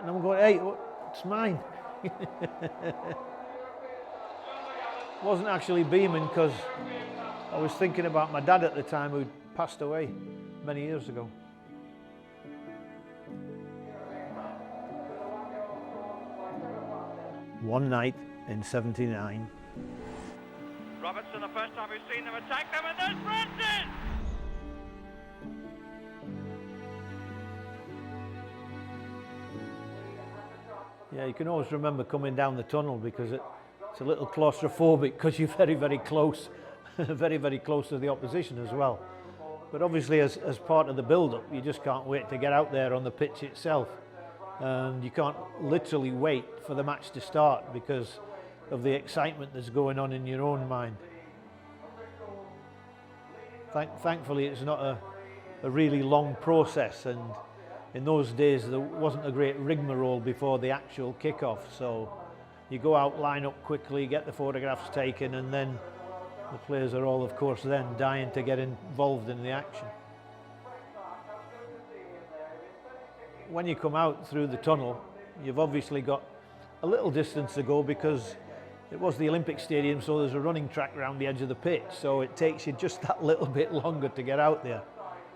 And I'm going, hey, it's mine. Wasn't actually beaming because I was thinking about my dad at the time, who'd passed away many years ago. One night in '79. Robertson, the first time we've seen them attack them, and there's Francis! Yeah, you can always remember coming down the tunnel because it's a little claustrophobic because you're very, very close, very, very close to the opposition as well. But obviously as part of the build-up, you just can't wait to get out there on the pitch itself. And you can't literally wait for the match to start because of the excitement that's going on in your own mind. Thankfully, it's not a really long process, and in those days there wasn't a great rigmarole before the actual kick-off, so you go out, line up quickly, get the photographs taken, and then the players are all, of course, then dying to get involved in the action. When you come out through the tunnel, you've obviously got a little distance to go because it was the Olympic Stadium, so there's a running track around the edge of the pitch, so it takes you just that little bit longer to get out there.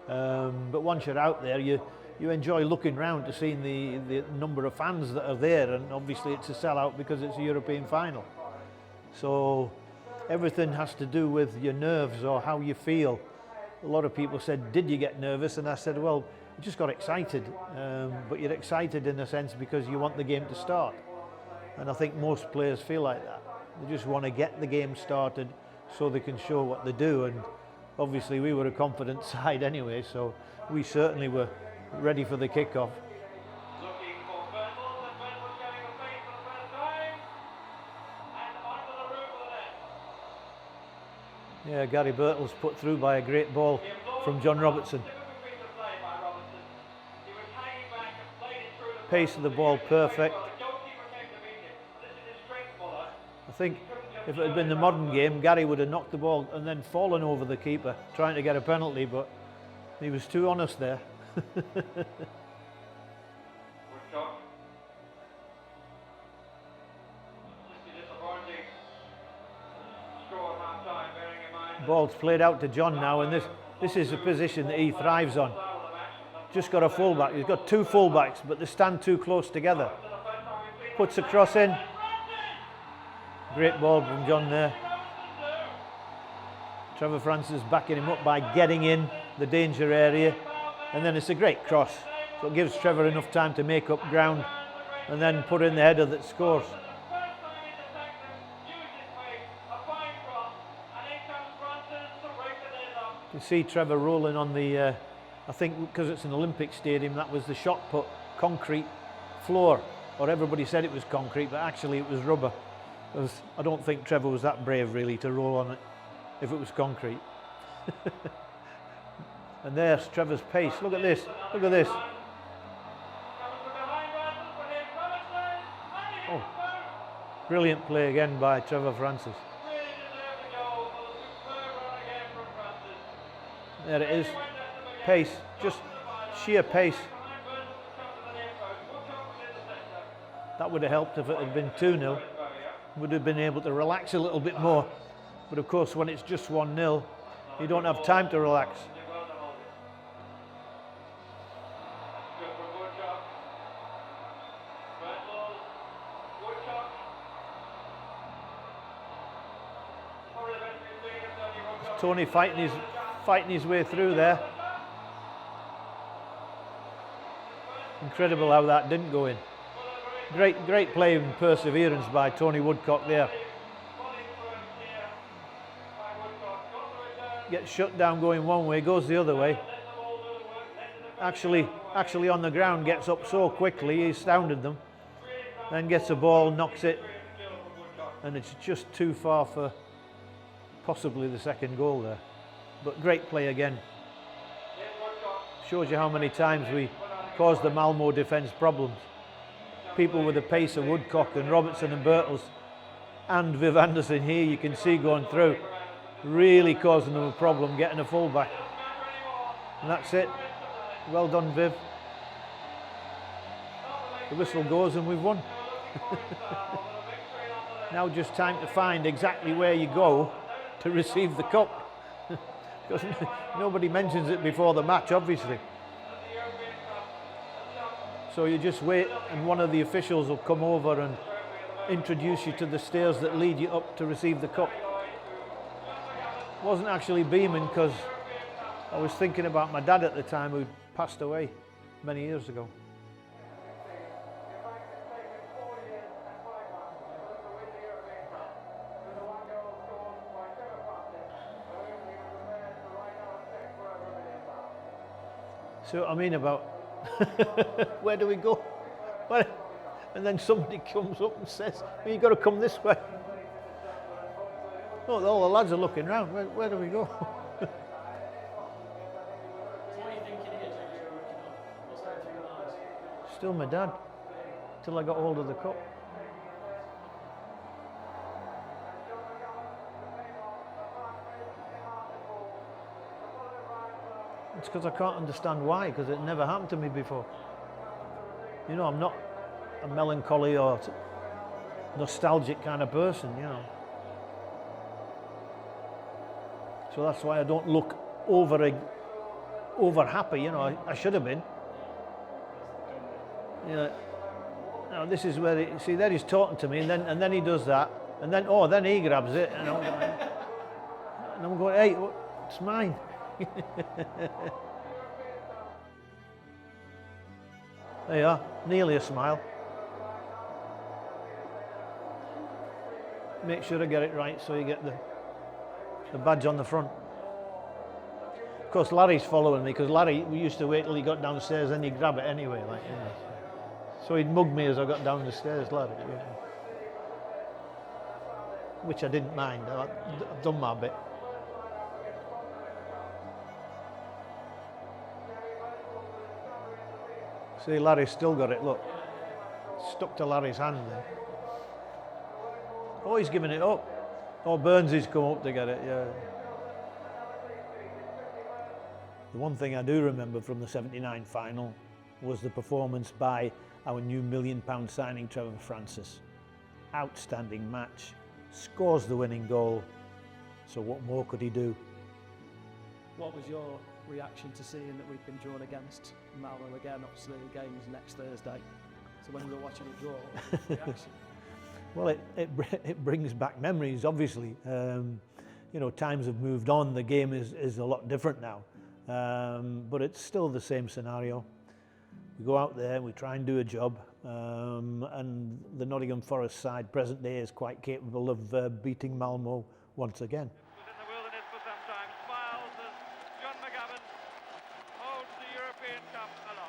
But once you're out there, you enjoy looking round to see the number of fans that are there, and obviously it's a sellout because it's a European final. So everything has to do with your nerves or how you feel. A lot of people said, did you get nervous? And I said, well, I just got excited. But you're excited in a sense because you want the game to start. And I think most players feel like that. They just want to get the game started so they can show what they do. And obviously we were a confident side anyway, so we certainly were ready for the kick-off. Yeah, Gary Birtle's put through by a great ball from John Robertson. Pace of the ball perfect. I think if it had been the modern game, Gary would have knocked the ball and then fallen over the keeper trying to get a penalty, but he was too honest there. Ball's played out to John now, and this is a position that he thrives on. Just got a fullback. He's got two fullbacks, but they stand too close together. Puts a cross in. Great ball from John there. Trevor Francis backing him up by getting in the danger area, and then it's a great cross. So it gives Trevor enough time to make up ground and then put in the header that scores. You can see Trevor rolling on the, I think because it's an Olympic stadium, that was the shot put concrete floor, or everybody said it was concrete, but actually it was rubber. I don't think Trevor was that brave really to roll on it if it was concrete. And there's Trevor's pace. Look at this, look at this. Oh, brilliant play again by Trevor Francis. There it is, pace, just sheer pace. That would have helped if it had been 2-0. Would have been able to relax a little bit more. But of course, when it's just 1-0, you don't have time to relax. Tony fighting his way through there. Incredible how that didn't go in. Great play and perseverance by Tony Woodcock there. Gets shut down going one way, goes the other way. Actually on the ground, gets up so quickly, he astounded them. Then gets a ball, knocks it, and it's just too far for possibly the second goal there. But great play again. Shows you how many times we caused the Malmö defence problems. People with the pace of Woodcock and Robertson and Birtles and Viv Anderson here, you can see going through, really causing them a problem getting a fullback. And that's it. Well done, Viv. the whistle goes and we've won. Now just time to find exactly where you go to receive the cup. Because nobody mentions it before the match, obviously. So you just wait and one of the officials will come over and introduce you to the stairs that lead you up to receive the cup. Wasn't actually beaming because I was thinking about my dad at the time, who passed away many years ago. See what I mean about where do we go? Well, and then somebody comes up and says, well, you've got to come this way. Oh, all the lads are looking round. Where do we go? So what are you thinking here, Jake? What's going through your eyes? Still my dad, till I got hold of the cup. It's because I can't understand why, because it never happened to me before. You know, I'm not a melancholy or nostalgic kind of person, you know. So that's why I don't look over happy, you know. I should have been. You know, now this is where see there he's talking to me, and then he does that, and then then he grabs it, and I'm going, hey, it's mine. There you are, nearly a smile. Make sure I get it right so you get the badge on the front. Of course, Larry's following me because Larry, we used to wait till he got downstairs, then he'd grab it anyway. Like, you know. So he'd mug me as I got down the stairs, Larry. You know. Which I didn't mind. I've done my bit. See, Larry's still got it, look. Stuck to Larry's hand there. Oh, he's giving it up. Oh, Burnsy's come up to get it, yeah. The one thing I do remember from the '79 final was the performance by our new £1 million signing, Trevor Francis. Outstanding match, scores the winning goal. So what more could he do? What was your reaction to seeing that we've been drawn against Malmö again? Obviously the game is next Thursday. So when we were watching it draw, what was your reaction? Well, it brings back memories, obviously. You know, times have moved on. The game is a lot different now. But it's still the same scenario. We go out there and we try and do a job. And the Nottingham Forest side, present day, is quite capable of beating Malmö once again. Was in the wilderness for some time, smiles as John McGovern holds the European Cup aloft.